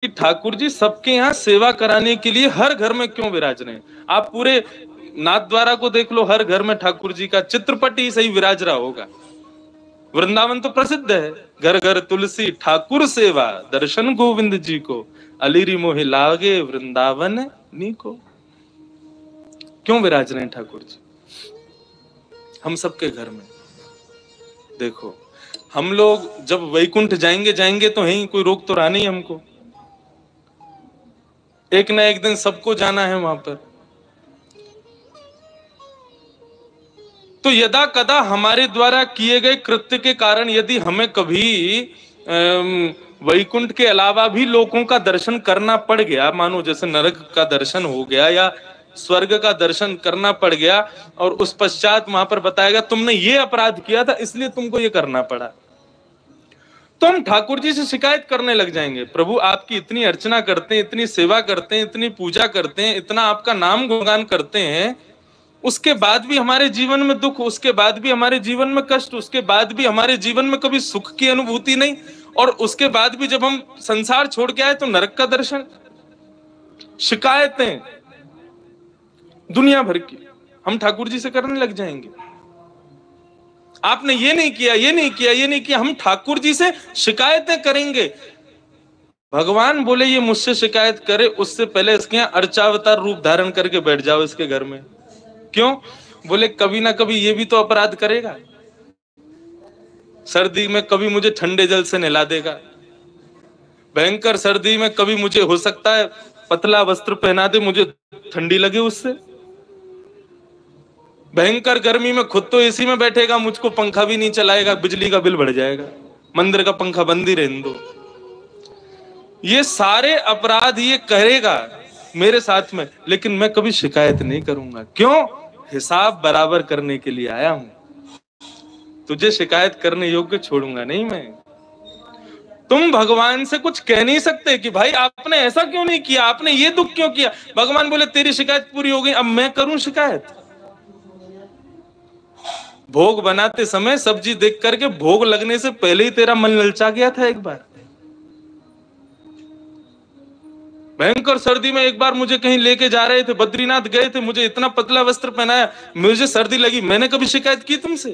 कि ठाकुर जी सबके यहाँ सेवा कराने के लिए हर घर में क्यों विराज रहे हैं। आप पूरे नाथ द्वारा को देख लो, हर घर में ठाकुर जी का चित्रपट ही सही विराज रहा होगा। वृंदावन तो प्रसिद्ध है, घर घर तुलसी ठाकुर सेवा, दर्शन गोविंद जी को, अलीरी मोहि लागे वृंदावन नी को। क्यों विराज रहे हैं ठाकुर जी हम सबके घर में। देखो हम लोग जब वैकुंठ जाएंगे तो यही कोई रोक तो रहा नहीं हमको, एक ना एक दिन सबको जाना है वहां पर। तो यदा कदा हमारे द्वारा किए गए कृत्य के कारण यदि हमें कभी वैकुंठ के अलावा भी लोगों का दर्शन करना पड़ गया, मानो जैसे नरक का दर्शन हो गया या स्वर्ग का दर्शन करना पड़ गया, और उस पश्चात वहां पर बताएगा तुमने ये अपराध किया था इसलिए तुमको ये करना पड़ा, तो हम ठाकुर जी से शिकायत करने लग जाएंगे। प्रभु आपकी इतनी अर्चना करते हैं, इतनी सेवा करते हैं, इतनी पूजा करते हैं, इतना आपका नाम गुणगान करते हैं, उसके बाद भी हमारे जीवन में दुख, उसके बाद भी हमारे जीवन में कष्ट, उसके बाद भी हमारे जीवन में कभी सुख की अनुभूति नहीं, और उसके बाद भी जब हम संसार छोड़ के आए तो नरक का दर्शन। शिकायतें दुनिया भर की हम ठाकुर जी से करने लग जाएंगे। आपने ये नहीं किया, ये नहीं किया, ये नहीं किया, हम ठाकुर जी से शिकायतें करेंगे। भगवान बोले ये मुझसे शिकायत करे उससे पहले इसके यहाँ अर्चावतार रूप धारण करके बैठ जाओ इसके घर में। क्यों? बोले कभी ना कभी ये भी तो अपराध करेगा, सर्दी में कभी मुझे ठंडे जल से नहला देगा, भयंकर सर्दी में कभी मुझे हो सकता है पतला वस्त्र पहना दे, मुझे ठंडी लगे उससे, भयंकर गर्मी में खुद तो एसी में बैठेगा, मुझको पंखा भी नहीं चलाएगा, बिजली का बिल बढ़ जाएगा, मंदिर का पंखा बंद ही रहने दो। ये सारे अपराध ये करेगा मेरे साथ में, लेकिन मैं कभी शिकायत नहीं करूंगा। क्यों? हिसाब बराबर करने के लिए आया हूं, तुझे शिकायत करने योग्य छोड़ूंगा नहीं मैं। तुम भगवान से कुछ कह नहीं सकते कि भाई आपने ऐसा क्यों नहीं किया, आपने ये दुख क्यों किया। भगवान बोले तेरी शिकायत पूरी हो गई, अब मैं करूं शिकायत। भोग बनाते समय सब्जी देख करके भोग लगने से पहले ही तेरा मन ललचा गया था। एक बार भयंकर सर्दी में एक बार मुझे कहीं लेके जा रहे थे, बद्रीनाथ गए थे, मुझे इतना पतला वस्त्र पहनाया, मुझे सर्दी लगी, मैंने कभी शिकायत की तुमसे?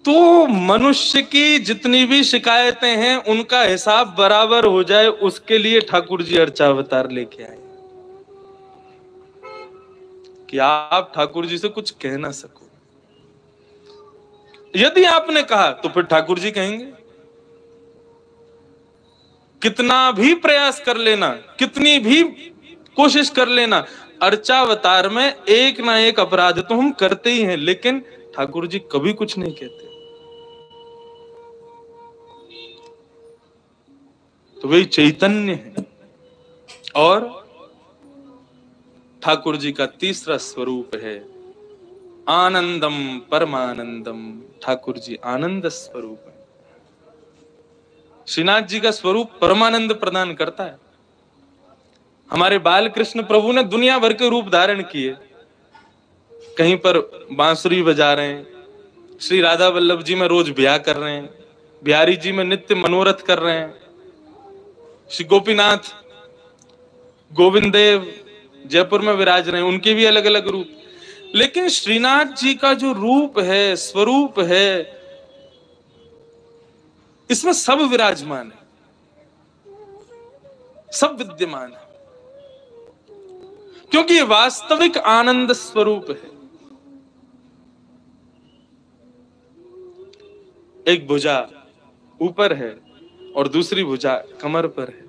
तो मनुष्य की जितनी भी शिकायतें हैं उनका हिसाब बराबर हो जाए उसके लिए ठाकुर जी अर्चावतार लेके आए कि आप ठाकुर जी से कुछ कह ना सको। यदि आपने कहा तो फिर ठाकुर जी कहेंगे। कितना भी प्रयास कर लेना, कितनी भी कोशिश कर लेना, अर्चावतार में एक ना एक अपराध तो हम करते ही हैं, लेकिन ठाकुर जी कभी कुछ नहीं कहते। तो वही चैतन्य है। और ठाकुर जी का तीसरा स्वरूप है आनंदम परमानंदम। ठाकुर जी आनंद स्वरूप है। श्रीनाथ जी का स्वरूप परमानंद प्रदान करता है। हमारे बाल कृष्ण प्रभु ने दुनिया भर के रूप धारण किए, कहीं पर बांसुरी बजा रहे हैं, श्री राधा वल्लभ जी में रोज ब्याह कर रहे हैं, बिहारी जी में नित्य मनोरथ कर रहे हैं, श्री गोपीनाथ गोविंद देव जयपुर में विराज रहे हैं, उनके भी अलग अलग रूप। लेकिन श्रीनाथ जी का जो रूप है, स्वरूप है, इसमें सब विराजमान है, सब विद्यमान है, क्योंकि ये वास्तविक आनंद स्वरूप है। एक भुजा ऊपर है और दूसरी भुजा कमर पर है।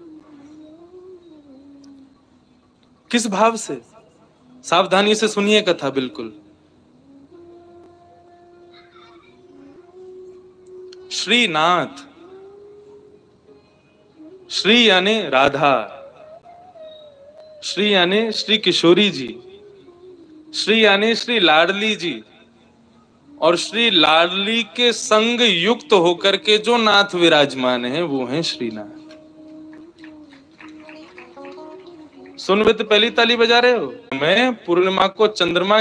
किस भाव से? सावधानी से सुनिए कथा बिल्कुल। श्रीनाथ, श्री यानी राधा, श्री यानी श्री किशोरी जी, श्री यानी श्री लाडली जी, और श्री लाडली के संग युक्त होकर के जो नाथ विराजमान है वो है श्रीनाथ। सुन भी तो पहली ताली बजा रहे हो। मैं पूर्णिमा को चंद्रमा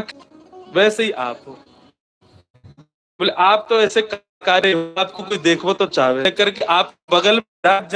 वैसे ही आप हो। बोले आप तो ऐसे कार्य, आपको कोई देखो तो चाहे करके आप बगल में